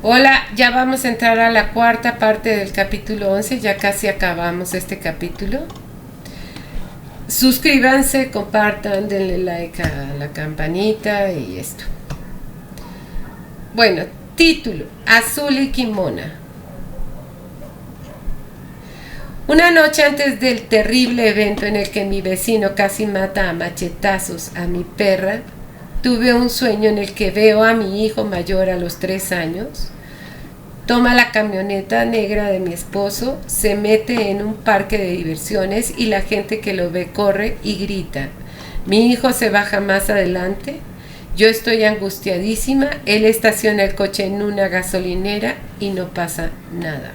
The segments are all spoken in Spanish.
Hola, ya vamos a entrar a la cuarta parte del capítulo 11, ya casi acabamos este capítulo. Suscríbanse, compartan, denle like a la campanita y esto. Bueno, título, Azul y Kimona. Una noche antes del terrible evento en el que mi vecino casi mata a machetazos a mi perra, tuve un sueño en el que veo a mi hijo mayor a los 3 años, toma la camioneta negra de mi esposo, se mete en un parque de diversiones y la gente que lo ve corre y grita. Mi hijo se baja más adelante, yo estoy angustiadísima, él estaciona el coche en una gasolinera y no pasa nada.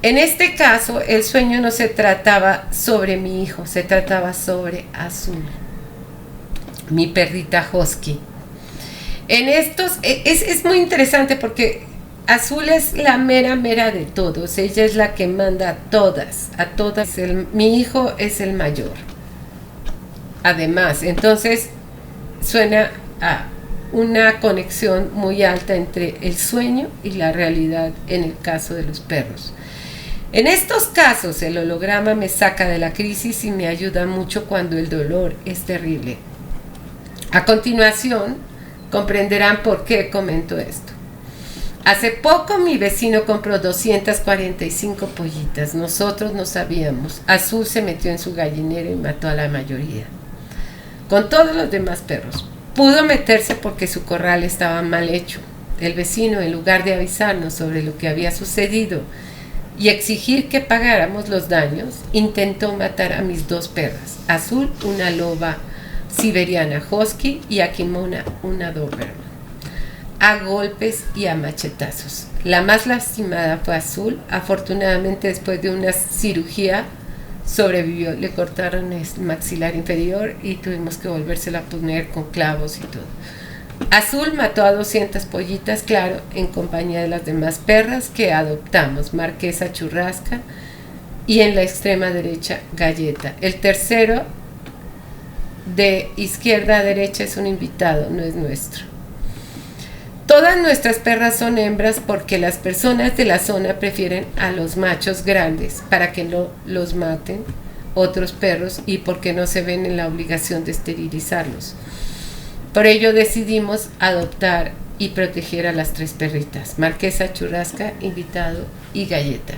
En este caso, el sueño no se trataba sobre mi hijo, se trataba sobre Azul, mi perrita husky. En estos, es muy interesante porque Azul es la mera de todos, ella es la que manda a todas. Mi hijo es el mayor. Además, entonces suena a una conexión muy alta entre el sueño y la realidad en el caso de los perros. En estos casos, el holograma me saca de la crisis y me ayuda mucho cuando el dolor es terrible. A continuación, comprenderán por qué comento esto. Hace poco mi vecino compró 245 pollitas. Nosotros no sabíamos. Azul se metió en su gallinero y mató a la mayoría. Con todos los demás perros. Pudo meterse porque su corral estaba mal hecho. El vecino, en lugar de avisarnos sobre lo que había sucedido y exigir que pagáramos los daños, intentó matar a mis 2 perras. Azul, una loba siberiana husky, y a Kimona, una doberman, a golpes y a machetazos. La más lastimada fue Azul. Afortunadamente, después de una cirugía sobrevivió. Le cortaron el maxilar inferior y tuvimos que volvérsela a poner con clavos y todo. Azul mató a 200 pollitas, claro, en compañía de las demás perras que adoptamos, Marquesa Churrasca y en la extrema derecha Galleta. El tercero de izquierda a derecha es un invitado, no es nuestro. Todas nuestras perras son hembras porque las personas de la zona prefieren a los machos grandes para que no los maten otros perros y porque no se ven en la obligación de esterilizarlos. Por ello decidimos adoptar y proteger a las 3 perritas, Marquesa, Churrasca, Invitado y Galleta.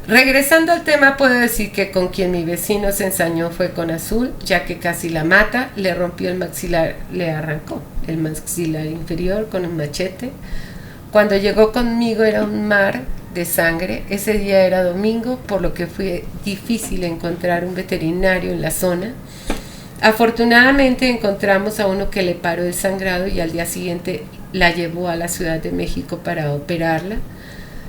Regresando al tema, puedo decir que con quien mi vecino se ensañó fue con Azul, ya que casi la mata, le rompió el maxilar, le arrancó el maxilar inferior con un machete. Cuando llegó conmigo era un mar de sangre. Ese día era domingo, por lo que fue difícil encontrar un veterinario en la zona. Afortunadamente encontramos a uno que le paró el sangrado y al día siguiente la llevó a la Ciudad de México para operarla.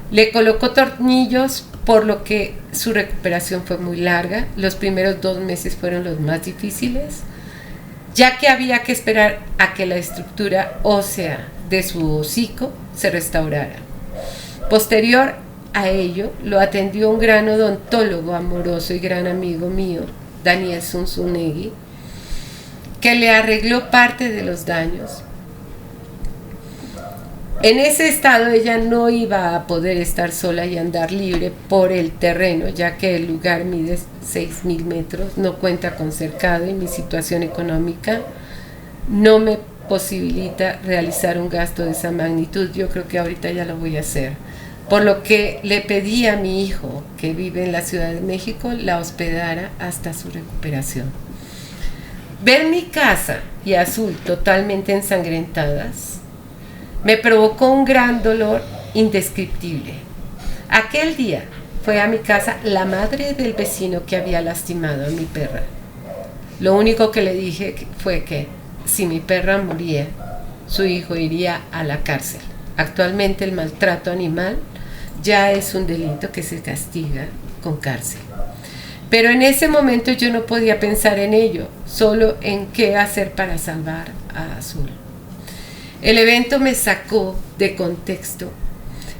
Le colocó tornillos, por lo que su recuperación fue muy larga. Los primeros 2 meses fueron los más difíciles, ya que había que esperar a que la estructura ósea de su hocico se restaurara. Posterior a ello, lo atendió un gran odontólogo amoroso y gran amigo mío, Daniel Zunzunegui, que le arregló parte de los daños. En ese estado ella no iba a poder estar sola y andar libre por el terreno, ya que el lugar mide 6,000 metros, no cuenta con cercado y mi situación económica no me posibilita realizar un gasto de esa magnitud. Yo creo que ahorita ya lo voy a hacer. Por lo que le pedí a mi hijo, que vive en la Ciudad de México, la hospedara hasta su recuperación. Ver mi casa y Azul totalmente ensangrentadas me provocó un gran dolor indescriptible. Aquel día fue a mi casa la madre del vecino que había lastimado a mi perra. Lo único que le dije fue que si mi perra moría, su hijo iría a la cárcel. Actualmente el maltrato animal ya es un delito que se castiga con cárcel. Pero en ese momento yo no podía pensar en ello, solo en qué hacer para salvar a Azul. El evento me sacó de contexto.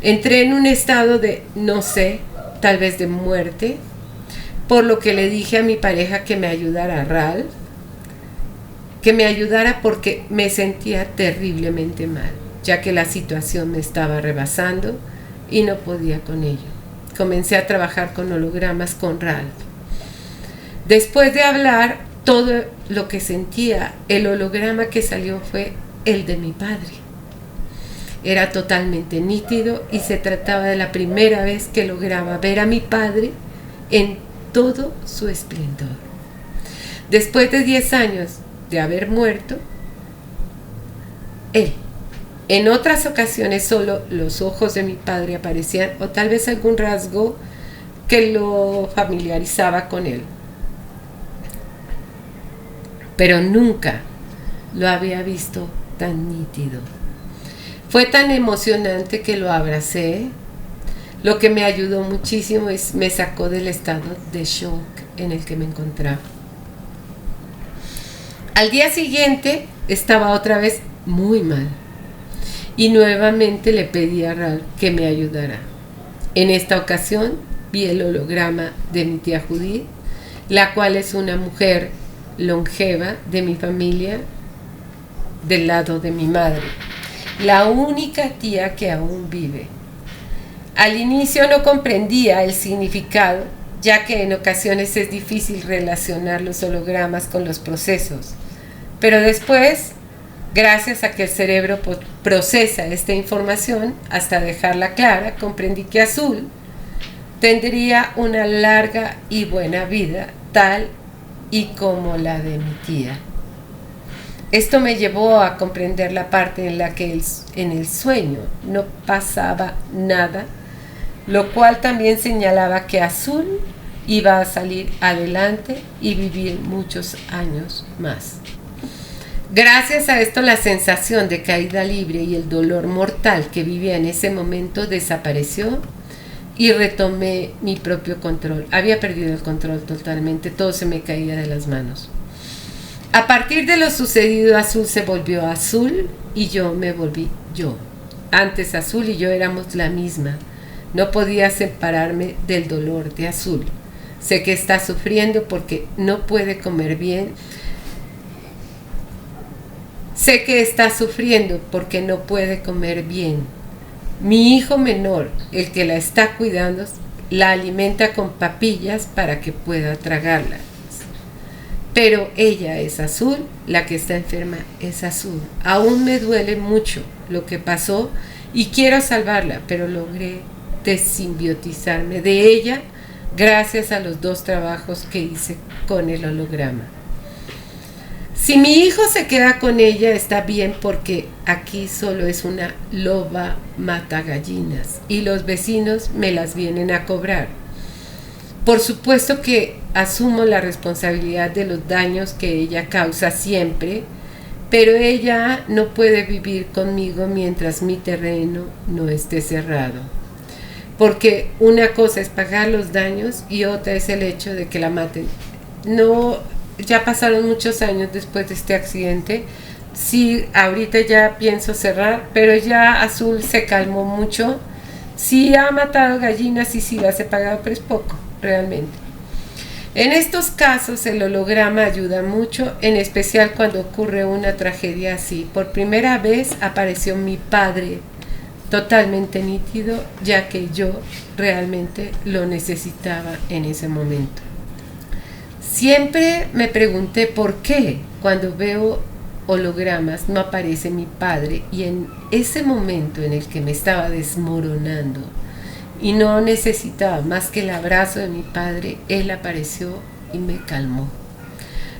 Entré en un estado de, no sé, tal vez de muerte, por lo que le dije a mi pareja que me ayudara a Ral. que me ayudara porque me sentía terriblemente mal, ya que la situación me estaba rebasando y no podía con ello. Comencé a trabajar con hologramas con Ralph. Después de hablar todo lo que sentía, el holograma que salió fue el de mi padre. Era totalmente nítido y se trataba de la primera vez que lograba ver a mi padre en todo su esplendor. Después de 10 años de haber muerto, él. En otras ocasiones solo los ojos de mi padre aparecían o tal vez algún rasgo que lo familiarizaba con él. Pero nunca lo había visto tan nítido. Fue tan emocionante que lo abracé, lo que me ayudó muchísimo y me sacó del estado de shock en el que me encontraba. Al día siguiente estaba otra vez muy mal y nuevamente le pedí a Ralph que me ayudara. En esta ocasión vi el holograma de mi tía Judith, la cual es una mujer longeva de mi familia del lado de mi madre, la única tía que aún vive. Al inicio no comprendía el significado, ya que en ocasiones es difícil relacionar los hologramas con los procesos, pero después, gracias a que el cerebro procesa esta información hasta dejarla clara, comprendí que Azul tendría una larga y buena vida, tal y como la de mi tía. Esto me llevó a comprender la parte en la que en el sueño no pasaba nada, lo cual también señalaba que Azul iba a salir adelante y vivir muchos años más. Gracias a esto, la sensación de caída libre y el dolor mortal que vivía en ese momento desapareció y retomé mi propio control. Había perdido el control totalmente, todo se me caía de las manos. A partir de lo sucedido, Azul se volvió Azul y yo me volví yo. Antes Azul y yo éramos la misma. No podía separarme del dolor de Azul. Sé que está sufriendo porque no puede comer bien. Sé que está sufriendo porque no puede comer bien. Mi hijo menor, el que la está cuidando, la alimenta con papillas para que pueda tragarlas. Pero ella es Azul, la que está enferma es Azul. Aún me duele mucho lo que pasó y quiero salvarla, pero logré desimbiotizarme de ella gracias a los 2 trabajos que hice con el holograma. Si mi hijo se queda con ella está bien porque aquí solo es una loba mata gallinas y los vecinos me las vienen a cobrar. Por supuesto que asumo la responsabilidad de los daños que ella causa siempre, pero ella no puede vivir conmigo mientras mi terreno no esté cerrado. Porque una cosa es pagar los daños y otra es el hecho de que la maten. No, ya pasaron muchos años después de este accidente. Sí, ahorita ya pienso cerrar, pero ya Azul se calmó mucho. Sí ha matado gallinas y sí las he pagado, pero es poco, realmente. En estos casos el holograma ayuda mucho, en especial cuando ocurre una tragedia así. Por primera vez apareció mi padre totalmente nítido, ya que yo realmente lo necesitaba en ese momento. Siempre me pregunté por qué cuando veo hologramas no aparece mi padre, y en ese momento en el que me estaba desmoronando y no necesitaba más que el abrazo de mi padre, él apareció y me calmó,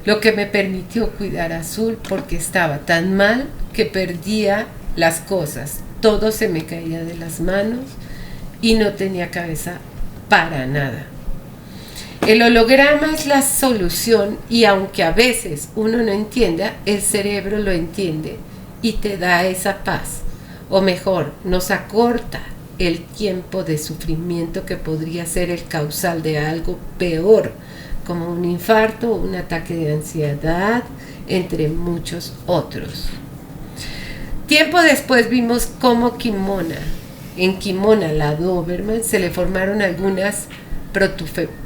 lo que me permitió cuidar a Azul porque estaba tan mal que perdía las cosas, todo se me caía de las manos y no tenía cabeza para nada. El holograma es la solución, y aunque a veces uno no entienda, el cerebro lo entiende y te da esa paz, o mejor, nos acorta el tiempo de sufrimiento que podría ser el causal de algo peor, como un infarto, un ataque de ansiedad, entre muchos otros. Tiempo después vimos cómo en Kimona, la Doberman, se le formaron algunas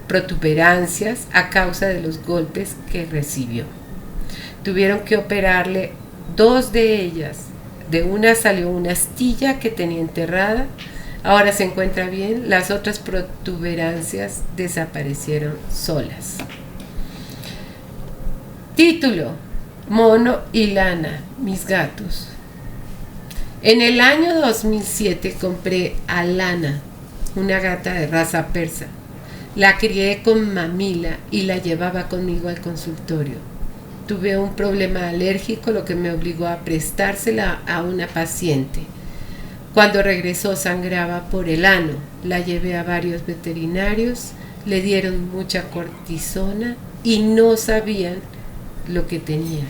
protuberancias a causa de los golpes que recibió. Tuvieron que operarle 2 de ellas. De una salió una astilla que tenía enterrada. Ahora se encuentra bien. Las otras protuberancias desaparecieron solas. Título: Mono y Lana, mis gatos. En el año 2007 compré a Lana, una gata de raza persa. La crié con mamila y la llevaba conmigo al consultorio. Tuve un problema alérgico, lo que me obligó a prestársela a una paciente. Cuando regresó sangraba por el ano. La llevé a varios veterinarios, le dieron mucha cortisona y no sabían lo que tenía.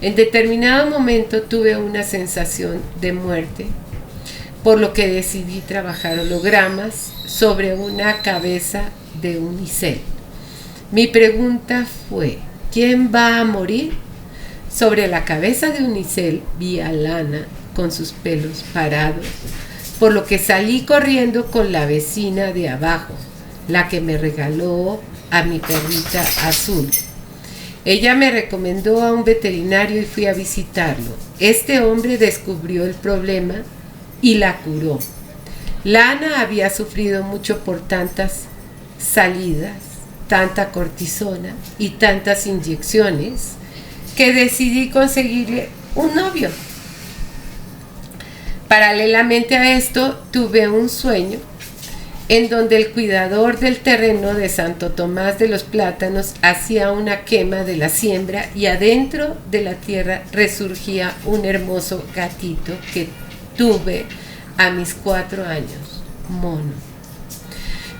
En determinado momento tuve una sensación de muerte, por lo que decidí trabajar hologramas sobre una cabeza de unicel. Mi pregunta fue: ¿quién va a morir? Sobre la cabeza de unicel vi a Lana con sus pelos parados, por lo que salí corriendo con la vecina de abajo, la que me regaló a mi perrita azul. Ella me recomendó a un veterinario y fui a visitarlo. Este hombre descubrió el problema y la curó. Lana había sufrido mucho por tantas salidas, tanta cortisona y tantas inyecciones que decidí conseguirle un novio. Paralelamente a esto, tuve un sueño en donde el cuidador del terreno de Santo Tomás de los Plátanos hacía una quema de la siembra y adentro de la tierra resurgía un hermoso gatito que tuve a mis 4 años, Mono.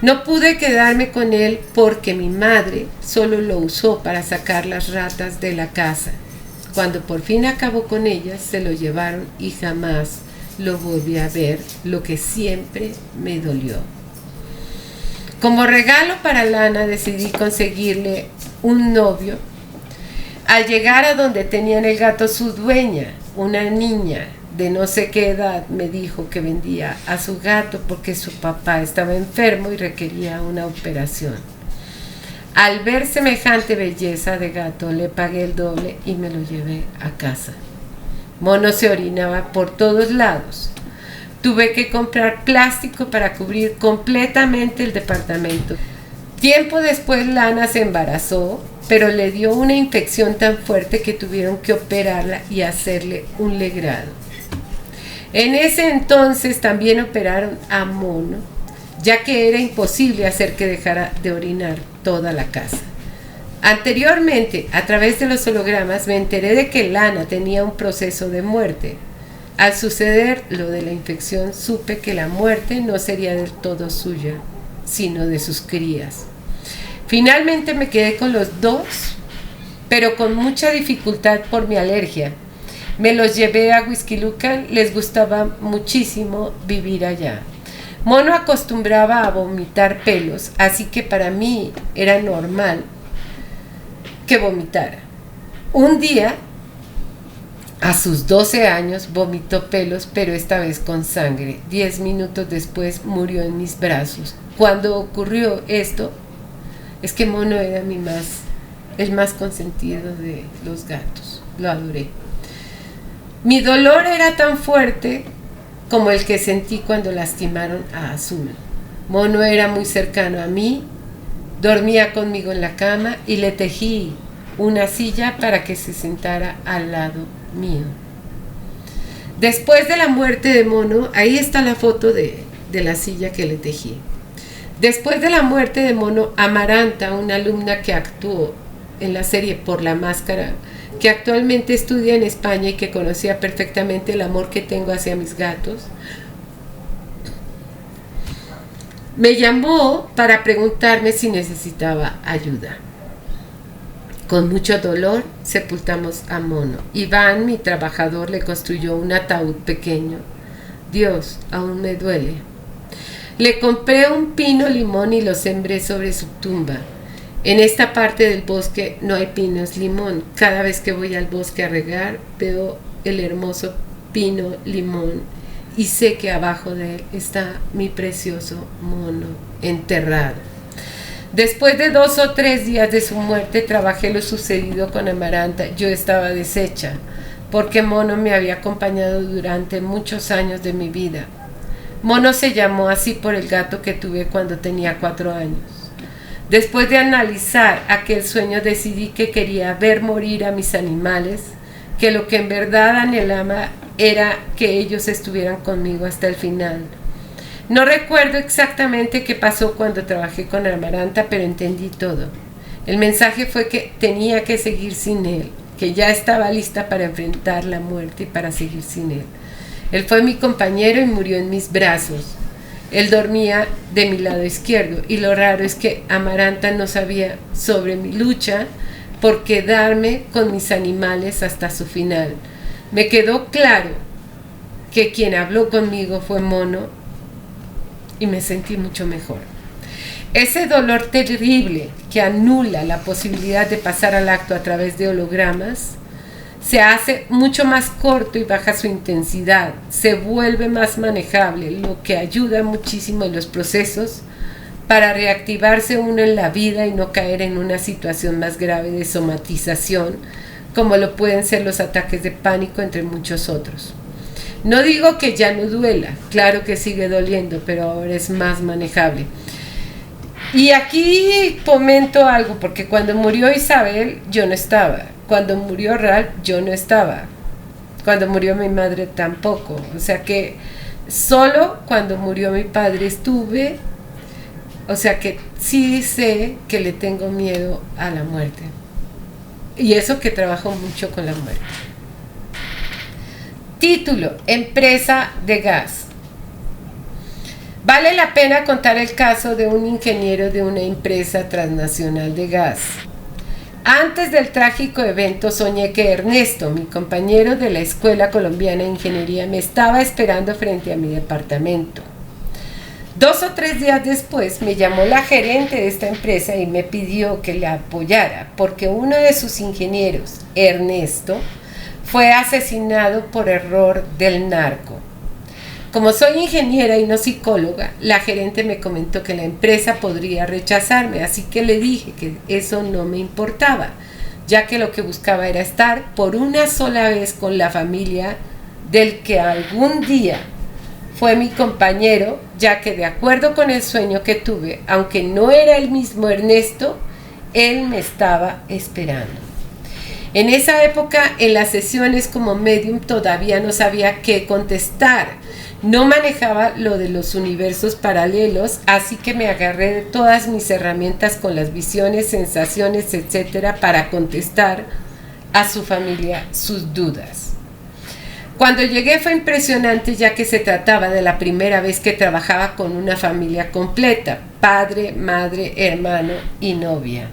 No pude quedarme con él porque mi madre solo lo usó para sacar las ratas de la casa. Cuando por fin acabó con ellas, se lo llevaron y jamás lo volví a ver, lo que siempre me dolió. Como regalo para Lana decidí conseguirle un novio. Al llegar a donde tenían el gato su dueña, una niña de no sé qué edad, me dijo que vendía a su gato porque su papá estaba enfermo y requería una operación. Al ver semejante belleza de gato, le pagué el doble y me lo llevé a casa. Mono se orinaba por todos lados. Tuve que comprar plástico para cubrir completamente el departamento. Tiempo después Lana se embarazó, pero le dio una infección tan fuerte que tuvieron que operarla y hacerle un legrado. En ese entonces también operaron a Mono, ya que era imposible hacer que dejara de orinar toda la casa. Anteriormente, a través de los hologramas, me enteré de que Lana tenía un proceso de muerte. Al suceder lo de la infección, supe que la muerte no sería del todo suya, sino de sus crías. Finalmente me quedé con los 2, pero con mucha dificultad por mi alergia. Me los llevé a Huixquilucan, les gustaba muchísimo vivir allá. Mono acostumbraba a vomitar pelos, así que para mí era normal que vomitara. Un día, a sus 12 años, vomitó pelos, pero esta vez con sangre. 10 minutos después murió en mis brazos. Cuando ocurrió esto, es que Mono era el más consentido de los gatos. Lo adoré. Mi dolor era tan fuerte como el que sentí cuando lastimaron a Azul. Mono era muy cercano a mí, dormía conmigo en la cama y le tejí una silla para que se sentara al lado mío. Después de la muerte de Mono, ahí está la foto de la silla que le tejí. Después de la muerte de Mono, Amaranta, una alumna que actuó en la serie Por la Máscara, que actualmente estudia en España y que conocía perfectamente el amor que tengo hacia mis gatos, me llamó para preguntarme si necesitaba ayuda. Con mucho dolor sepultamos a Mono. Iván, mi trabajador, le construyó un ataúd pequeño. Dios, aún me duele. Le compré un pino limón y lo sembré sobre su tumba. En esta parte del bosque no hay pinos limón. Cada vez que voy al bosque a regar, veo el hermoso pino limón y sé que abajo de él está mi precioso Mono enterrado. Después de 2 o 3 días de su muerte, trabajé lo sucedido con Amaranta. Yo estaba deshecha, porque Mono me había acompañado durante muchos años de mi vida. Mono se llamó así por el gato que tuve cuando tenía 4 años. Después de analizar aquel sueño, decidí que quería ver morir a mis animales, que lo que en verdad anhelaba era que ellos estuvieran conmigo hasta el final. No recuerdo exactamente qué pasó cuando trabajé con Amaranta, pero entendí todo. El mensaje fue que tenía que seguir sin él, que ya estaba lista para enfrentar la muerte y para seguir sin él. Él fue mi compañero y murió en mis brazos. Él dormía de mi lado izquierdo y lo raro es que Amaranta no sabía sobre mi lucha por quedarme con mis animales hasta su final. Me quedó claro que quien habló conmigo fue Mono y me sentí mucho mejor. Ese dolor terrible que anula la posibilidad de pasar al acto a través de hologramas se hace mucho más corto y baja su intensidad, se vuelve más manejable, lo que ayuda muchísimo en los procesos para reactivarse uno en la vida y no caer en una situación más grave de somatización, como lo pueden ser los ataques de pánico, entre muchos otros. No digo que ya no duela, claro que sigue doliendo, pero ahora es más manejable. Y aquí comento algo, porque cuando murió Isabel, yo no estaba. Cuando murió Ralph, yo no estaba. Cuando murió mi madre, tampoco. O sea que solo cuando murió mi padre estuve. O sea que sí sé que le tengo miedo a la muerte. Y eso que trabajo mucho con la muerte. Título: Empresa de gas. Vale la pena contar el caso de un ingeniero de una empresa transnacional de gas. Antes del trágico evento soñé que Ernesto, mi compañero de la Escuela Colombiana de Ingeniería, me estaba esperando frente a mi departamento. 2 o 3 días después me llamó la gerente de esta empresa y me pidió que la apoyara porque uno de sus ingenieros, Ernesto, fue asesinado por error del narco. Como soy ingeniera y no psicóloga, la gerente me comentó que la empresa podría rechazarme, así que le dije que eso no me importaba, ya que lo que buscaba era estar por una sola vez con la familia del que algún día fue mi compañero, ya que de acuerdo con el sueño que tuve, aunque no era el mismo Ernesto, él me estaba esperando. En esa época, en las sesiones como medium, todavía no sabía qué contestar. No manejaba lo de los universos paralelos, así que me agarré de todas mis herramientas con las visiones, sensaciones, etcétera, para contestar a su familia sus dudas. Cuando llegué fue impresionante, ya que se trataba de la primera vez que trabajaba con una familia completa: padre, madre, hermano y novia.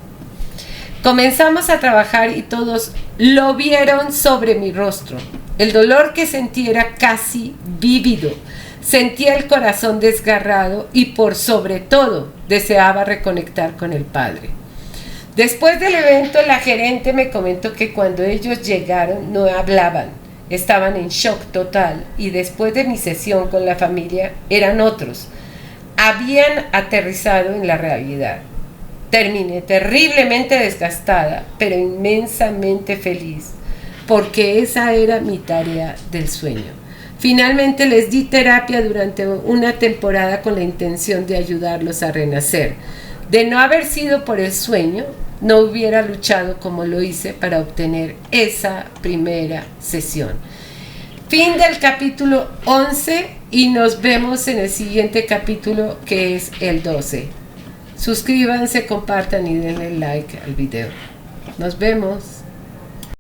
Comenzamos a trabajar y todos lo vieron sobre mi rostro. El dolor que sentí era casi vívido. Sentía el corazón desgarrado y por sobre todo deseaba reconectar con el Padre. Después del evento, la gerente me comentó que cuando ellos llegaron no hablaban, estaban en shock total y después de mi sesión con la familia eran otros. Habían aterrizado en la realidad. Terminé terriblemente desgastada, pero inmensamente feliz, porque esa era mi tarea del sueño. Finalmente les di terapia durante una temporada con la intención de ayudarlos a renacer. De no haber sido por el sueño, no hubiera luchado como lo hice para obtener esa primera sesión. Fin del capítulo 11 y nos vemos en el siguiente capítulo, que es el 12. Suscríbanse, compartan y denle like al video. Nos vemos.